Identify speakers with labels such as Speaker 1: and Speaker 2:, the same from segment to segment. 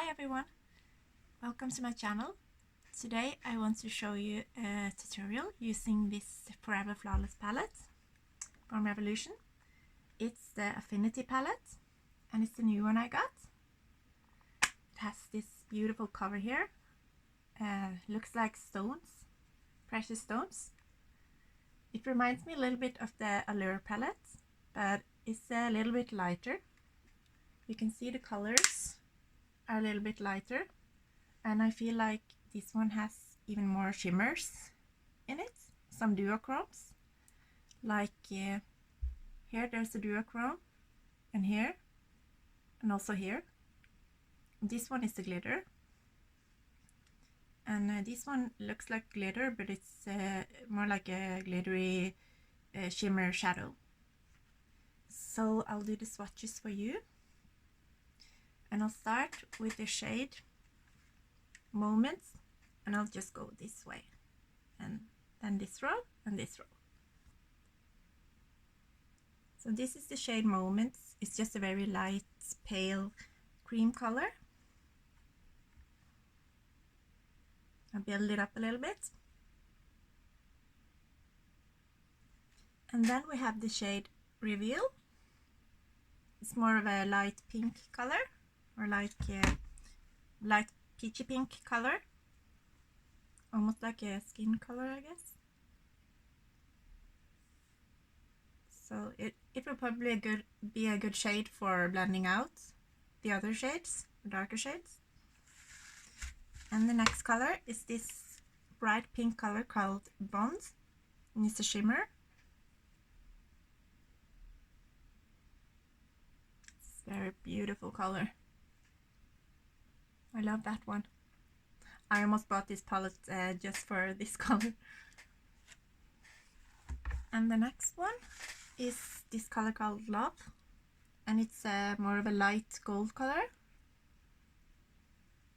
Speaker 1: Hi everyone, welcome to my channel. Today I want to show you a tutorial using this Forever Flawless palette from Revolution. It's the Affinity palette and it's the new one I got. It has this beautiful cover here. Looks like stones, precious stones. It reminds me a little bit of the Allure palette, but it's a little bit lighter. You can see the colors are a little bit lighter, and I feel like this one has even more shimmers in it, some duochromes, like here there's a duochrome, and here, and also here. This one is the glitter, and this one looks like glitter, but it's more like a glittery shimmer shadow. So I'll do the swatches for you, and I'll start with the shade Moments, and I'll just go this way, and then this row and this row. So this is the shade Moments. It's just a very light pale cream color. I'll build it up a little bit, and then we have the shade Reveal. It's more of a light pink color, or like light peachy pink color, almost like a skin color, I guess. So it will probably be a good shade for blending out the other shades, darker shades. And the next color is this bright pink color called Bond, and it's a shimmer. It's a very beautiful color. I love that one. I almost bought this palette just for this color. And the next one is this color called Love, and it's more of a light gold color.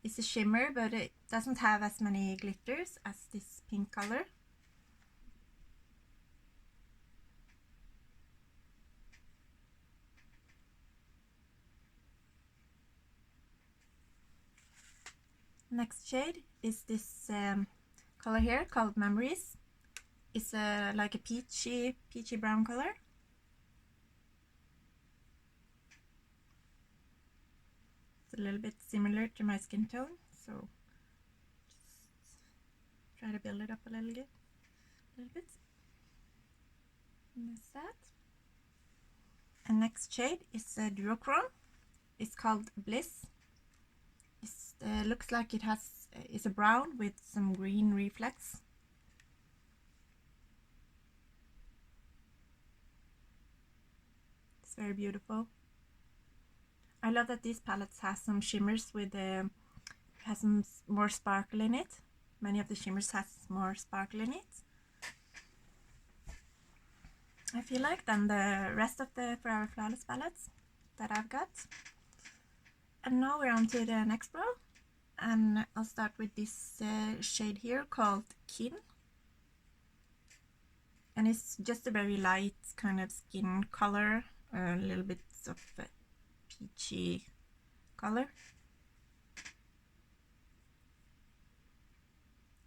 Speaker 1: It's a shimmer, but it doesn't have as many glitters as this pink color. Next shade is this color here called Memories. It's like a peachy brown color. It's a little bit similar to my skin tone, so just try to build it up a little bit. And that's that. And next shade is a duochrome. It's called Bliss. It looks like it has is a brown with some green reflex. It's very beautiful. I love that these palettes has some shimmers with has some more sparkle in it. Many of the shimmers has more sparkle in it. I feel like then the rest of the Forever Flawless palettes that I've got. And now we're on to the next row, and I'll start with this shade here called Kin, and it's just a very light kind of skin color, a little bit of a peachy color.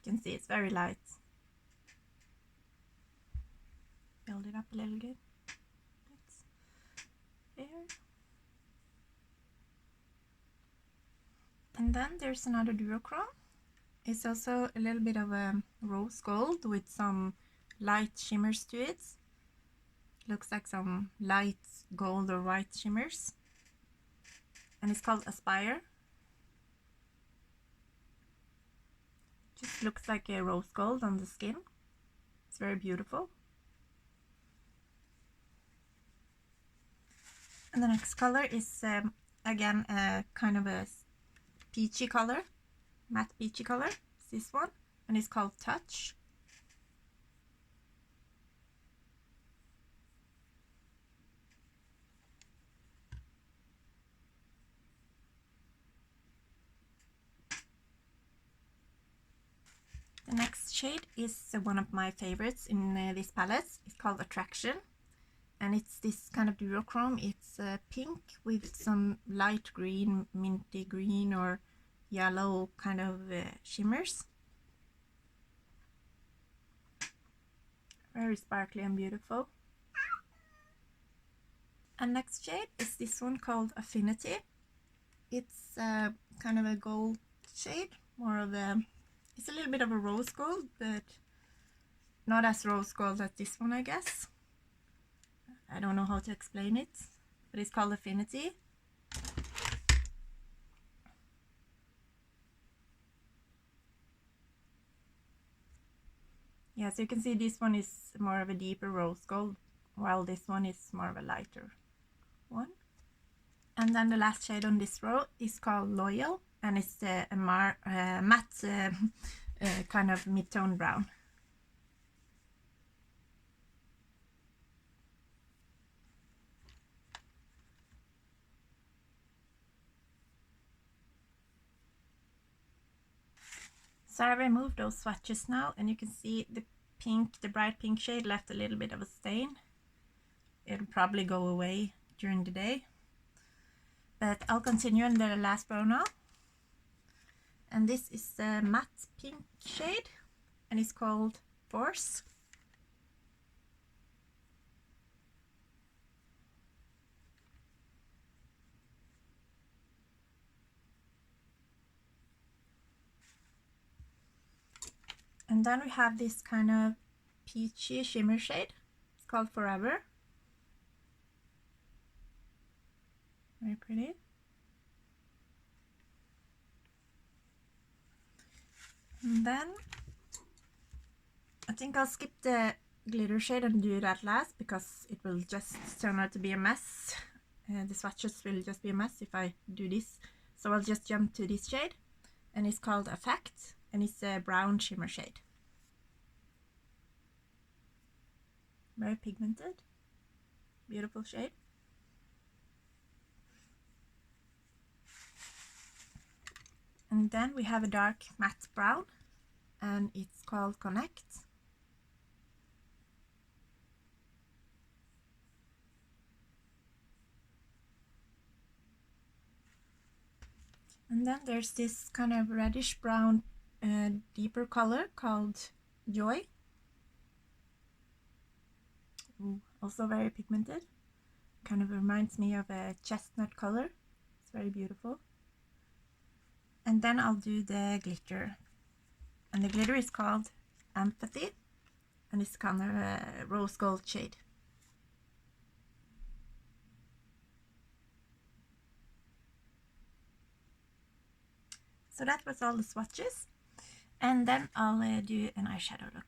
Speaker 1: You can see it's very light. Build it up a little bit. There. And then there's another duochrome. It's also a little bit of a rose gold with some light shimmers to it. Looks like some light gold or white shimmers. And it's called Aspire. Just looks like a rose gold on the skin. It's very beautiful. And the next color is again kind of a peachy color, matte peachy color. It's this one, and it's called Touch. The next shade is one of my favorites in this palette. It's called Attraction, and it's this kind of duochrome. It's pink with some light green, minty green, or yellow kind of shimmers. Very sparkly and beautiful. And next shade is this one called Affinity. It's kind of a gold shade, more of a, it's a little bit of a rose gold, but not as rose gold as this one, I guess. I don't know how to explain it, but it's called Affinity. Yeah, so you can see this one is more of a deeper rose gold, while this one is more of a lighter one. And then the last shade on this row is called Loyal, and it's a matte kind of mid-tone brown. So I removed those swatches now, and you can see the pink, the bright pink shade left a little bit of a stain. It'll probably go away during the day. But I'll continue in the last row now. And this is the matte pink shade, and it's called Force. And then we have this kind of peachy shimmer shade. It's called Forever. Very pretty. And then I think I'll skip the glitter shade and do that last, because it will just turn out to be a mess. The swatches will just be a mess if I do this. So I'll just jump to this shade, and it's called Effect, and it's a brown shimmer shade. Very pigmented, beautiful shade. And then we have a dark matte brown, and it's called Connect. And then there's this kind of reddish brown deeper color called Joy. Ooh, also very pigmented. Kind of reminds me of a chestnut color. It's very beautiful. And then I'll do the glitter. And the glitter is called Empathy, and it's kind of a rose gold shade. So that was all the swatches, and then I'll do an eyeshadow look.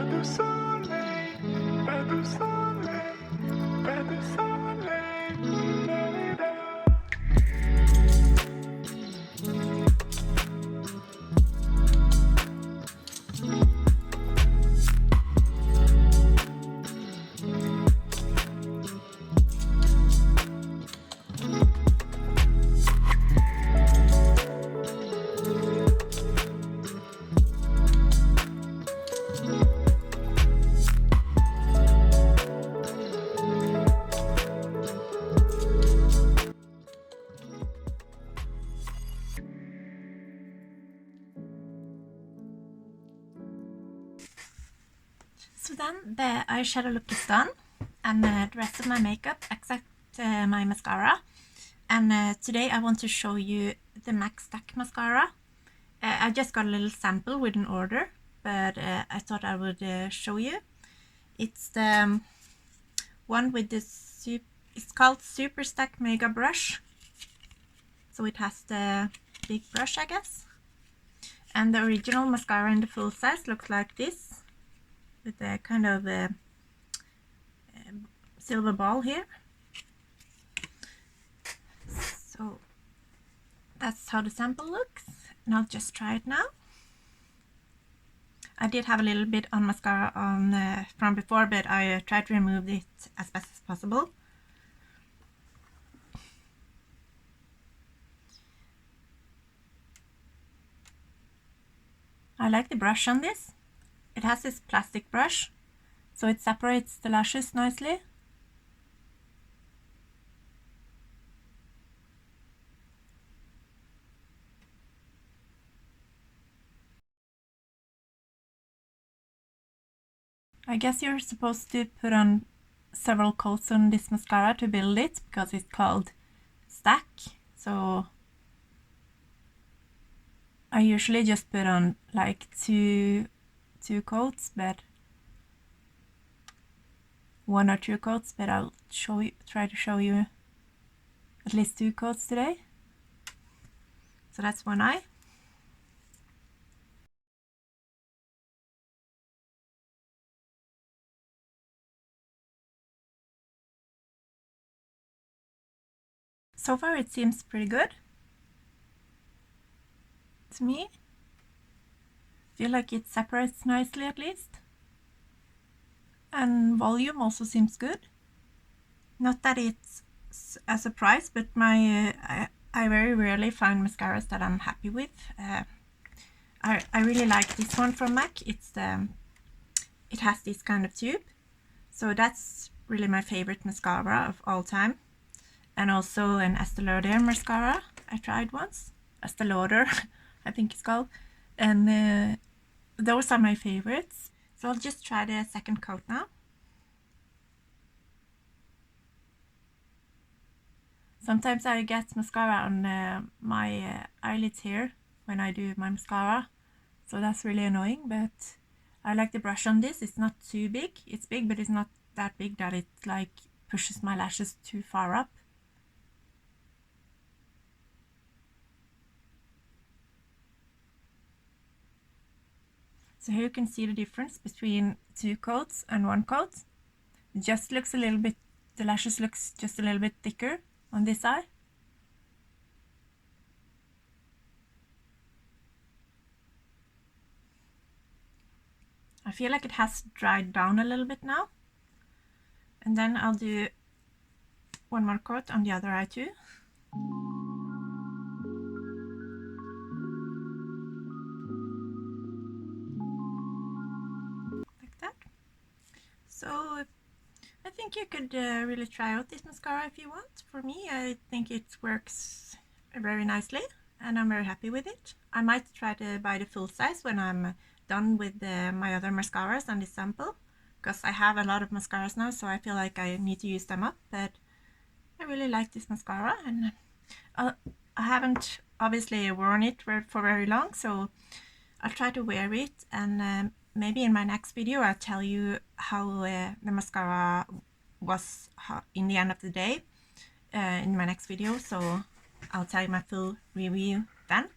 Speaker 2: du soleil, pas de soleil, pas de soleil. Da-di-da.
Speaker 1: So then the eyeshadow look is done, and the rest of my makeup except my mascara. And today I want to show you the MAC Stack mascara. I just got a little sample with an order, but I thought I would show you. It's the one with this, it's called Super Stack Mega Brush. So it has the big brush, I guess. And the original mascara in the full size looks like this, with a kind of silver ball here. So that's how the sample looks, and I'll just try it now. I did have a little bit on mascara on from before, but I tried to remove it as best as possible. I like the brush on this. It has this plastic brush, so it separates the lashes nicely. I guess you're supposed to put on several coats on this mascara to build it, because it's called Stack. So I usually just put on like two coats, but one or two coats, but I'll try to show you at least 2 coats today. So that's one eye. So far it seems pretty good to me. Feel like it separates nicely at least. And volume also seems good. Not that it's a surprise, but I very rarely find mascaras that I'm happy with. I really like this one from MAC. It has this kind of tube, so that's really my favorite mascara of all time. And also an Estee Lauder mascara I tried once. Estee Lauder, I think it's called. And those are my favorites. So I'll just try the second coat now. Sometimes I get mascara on my eyelids here when I do my mascara. So that's really annoying, but I like the brush on this. It's not too big. It's big, but it's not that big that it like pushes my lashes too far up. So here you can see the difference between 2 coats and 1 coat. It just looks a little bit, the lashes looks just a little bit thicker on this eye. I feel like it has dried down a little bit now. And then I'll do 1 more coat on the other eye too. Like that. So I think you could really try out this mascara if you want. For me, I think it works very nicely and I'm very happy with it. I might try to buy the full size when I'm done with my other mascaras and this sample, because I have a lot of mascaras now, so I feel like I need to use them up. But I really like this mascara, and I haven't obviously worn it for very long, so I'll try to wear it, and maybe in my next video I'll tell you how the mascara was in the end of the day in my next video, so I'll tell you my full review then.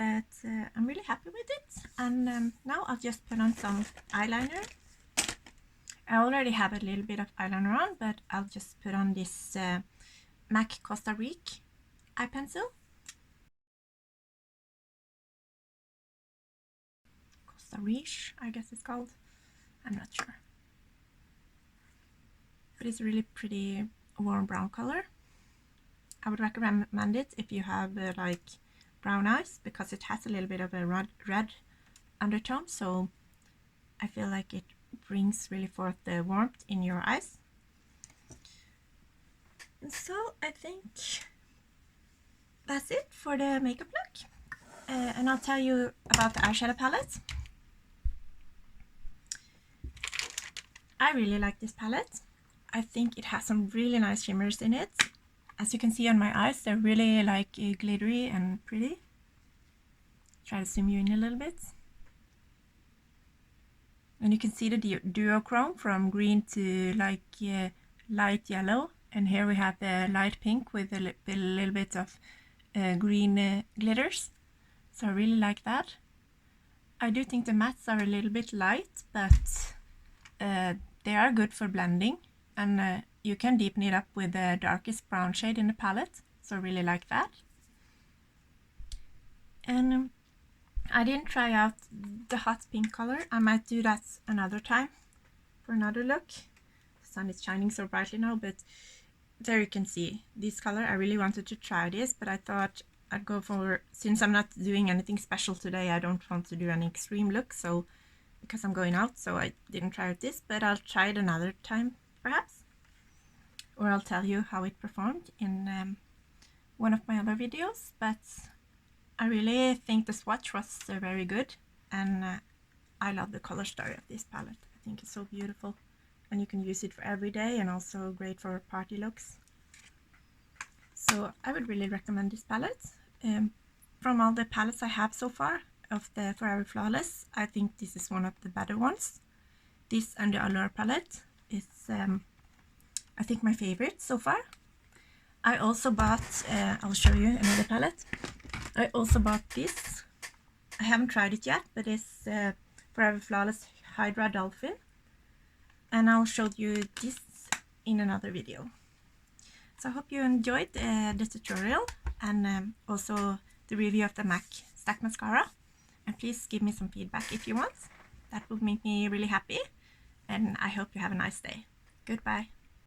Speaker 1: but I'm really happy with it. And now I'll just put on some eyeliner. I already have a little bit of eyeliner on, but I'll just put on this MAC Costa Rica eye pencil. Costa Rica, I guess it's called. I'm not sure. But it's really pretty warm brown color. I would recommend it if you have like brown eyes, because it has a little bit of a red undertone, so I feel like it brings really forth the warmth in your eyes. So I think that's it for the makeup look. And I'll tell you about the eyeshadow palette. I really like this palette. I think it has some really nice shimmers in it. As you can see on my eyes, they're really like glittery and pretty. Try to zoom you in a little bit. And you can see the duochrome from green to like light yellow. And here we have the light pink with a little bit of green glitters. So I really like that. I do think the mattes are a little bit light, but they are good for blending. And you can deepen it up with the darkest brown shade in the palette. So I really like that. And I didn't try out the hot pink color. I might do that another time for another look. The sun is shining so brightly now, but there you can see this color. I really wanted to try this, but I thought I'd go for, since I'm not doing anything special today, I don't want to do an extreme look, so because I'm going out, so I didn't try out this, but I'll try it another time perhaps, or I'll tell you how it performed in one of my other videos. But I really think the swatch was very good, and I love the color story of this palette. I think it's so beautiful, and you can use it for every day and also great for party looks. So I would really recommend this palette. From all the palettes I have so far of the Forever Flawless, I think this is one of the better ones. This and the Allure palette is I think my favorite so far. I also bought, I'll show you another palette. I also bought this. I haven't tried it yet, but it's Forever Flawless Hydra Dolphin. And I'll show you this in another video. So I hope you enjoyed the tutorial and also the review of the MAC Stack Mascara. And please give me some feedback if you want. That would make me really happy. And I hope you have a nice day. Goodbye.